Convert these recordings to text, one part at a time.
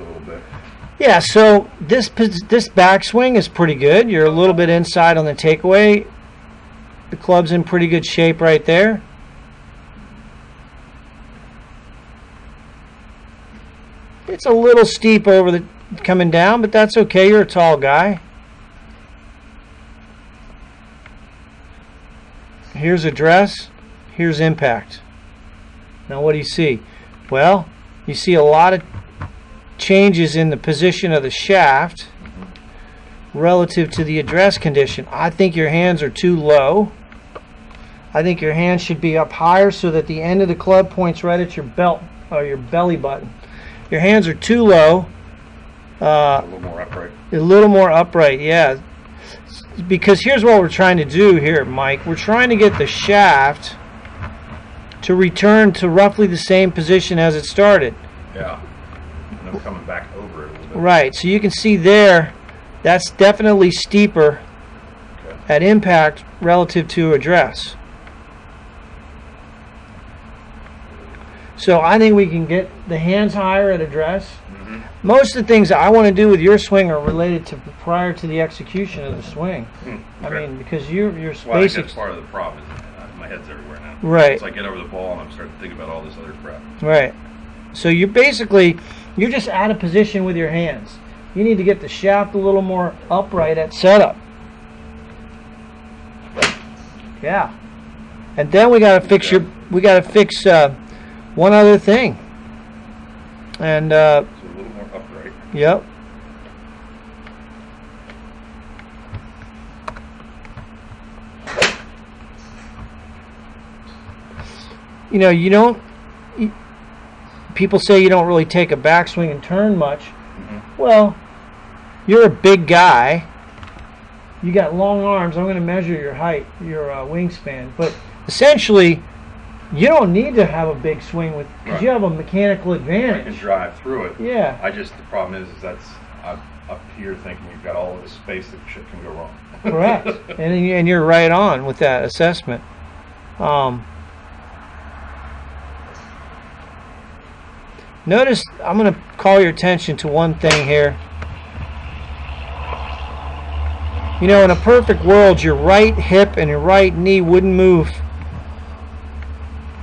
a little bit. Yeah, so this backswing is pretty good. You're a little bit inside on the takeaway. The club's in pretty good shape right there. It's a little steep over the coming down, but that's okay. You're a tall guy. Here's address. Here's impact. Now what do you see? Well, you see a lot of changes in the position of the shaft relative to the address condition. I think your hands are too low. I think your hands should be up higher so that the end of the club points right at your belt or your belly button. Your hands are too low. A little more upright. A little more upright, yeah. Because here's what we're trying to do here, Mike. We're trying to get the shaft to return to roughly the same position as it started. Yeah. And then coming back over it a little bit. Right. So you can see there, that's definitely steeper at impact relative to address. So I think we can get the hands higher at address. Most of the things that I want to do with your swing are related to prior to the execution of the swing. Okay. I mean, because you're Well, I think basic. that's part of the problem. Is my head's everywhere now. Right. So I get over the ball and I'm starting to think about all this other crap. Right. So you're just out of position with your hands. You need to get the shaft a little more upright at setup. Yeah. And then we got to fix one other thing. And So a little more upright. yep. You know, people say you don't really take a backswing and turn much. Well, you're a big guy. You got long arms. I'm going to measure your height, your wingspan. But essentially, you don't need to have a big swing with because you have a mechanical I advantage. can drive through it. Yeah. The problem is that's I'm up here thinking you've got all of this space that shit can go wrong. Correct. and you're right on with that assessment. Notice, I'm going to call your attention to one thing here. You know, in a perfect world, your right hip and your right knee wouldn't move.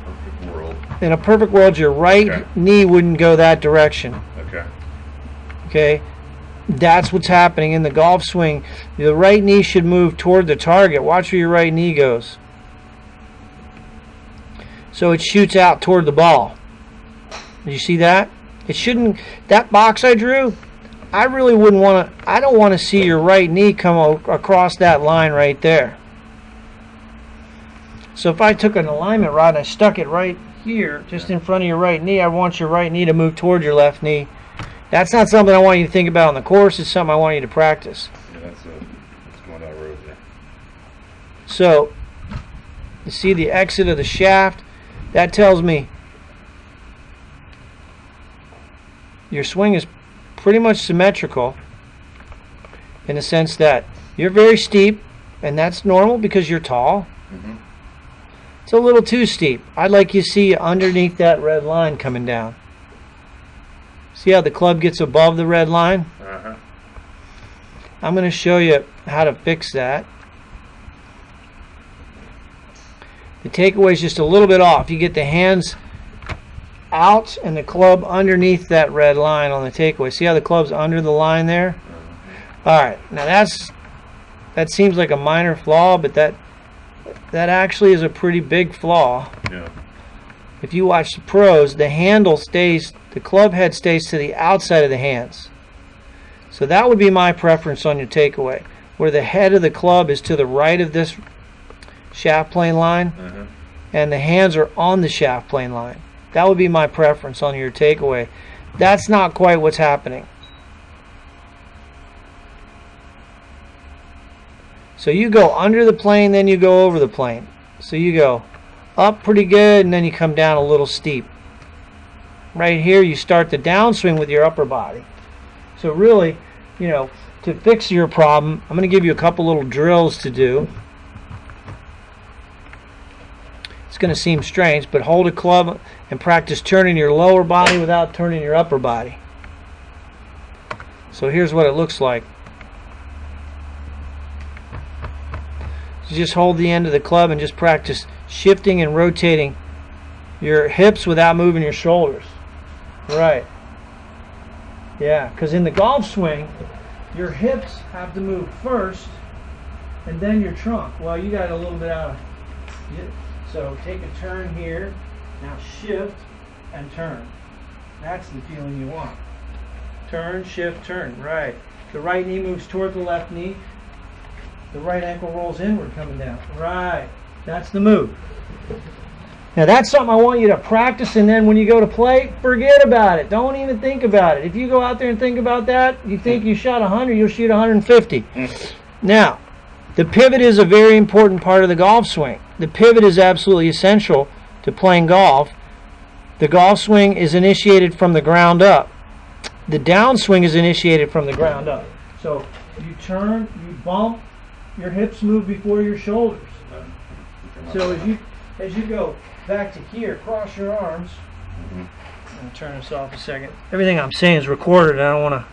Perfect world. In a perfect world, your right knee wouldn't go that direction. Okay. Okay? That's what's happening in the golf swing. The right knee should move toward the target. Watch where your right knee goes. So it shoots out toward the ball. Did you see that? It shouldn't. That box I drew, I really wouldn't want to. I don't want to see your right knee come across that line right there. So if I took an alignment rod and I stuck it right here, just in front of your right knee, I want your right knee to move toward your left knee. That's not something I want you to think about on the course. It's something I want you to practice. Yeah, that's going down the road there. So you see the exit of the shaft. That tells me your swing is pretty much symmetrical in the sense that you're very steep, and that's normal because you're tall. It's a little too steep. I'd like you to see underneath that red line coming down. See how the club gets above the red line? I'm going to show you how to fix that. The takeaway is just a little bit off. You get the hands out and the club underneath that red line on the takeaway. See how the club's under the line there? Alright, now that seems like a minor flaw, but that actually is a pretty big flaw. Yeah. If you watch the pros, the club head stays to the outside of the hands. So that would be my preference on your takeaway, where the head of the club is to the right of this shaft plane line, and the hands are on the shaft plane line. That would be my preference on your takeaway. That's not quite what's happening. So you go under the plane, then you go over the plane. So you go up pretty good, and then you come down a little steep. Right here, you start the downswing with your upper body. So really, you know, to fix your problem, I'm going to give you a couple little drills to do. It's going to seem strange, but hold a club and practice turning your lower body without turning your upper body. So here's what it looks like. You just hold the end of the club and just practice shifting and rotating your hips without moving your shoulders. Right. Yeah, because in the golf swing, your hips have to move first and then your trunk. Well, you got a little bit out of it. So take a turn here. Now shift and turn. That's the feeling you want. Turn, shift, turn. Right. The right knee moves toward the left knee. The right ankle rolls inward coming down. Right. That's the move. Now that's something I want you to practice, and then when you go to play, forget about it. Don't even think about it. If you go out there and think about that, you think you shot 100, you'll shoot 150. Now, the pivot is a very important part of the golf swing. The pivot is absolutely essential to playing golf. The golf swing is initiated from the ground up. The downswing is initiated from the ground up. So you turn, you bump, your hips move before your shoulders. So as you go back to here, cross your arms. I'll turn this off a second. Everything I'm saying is recorded. I don't want to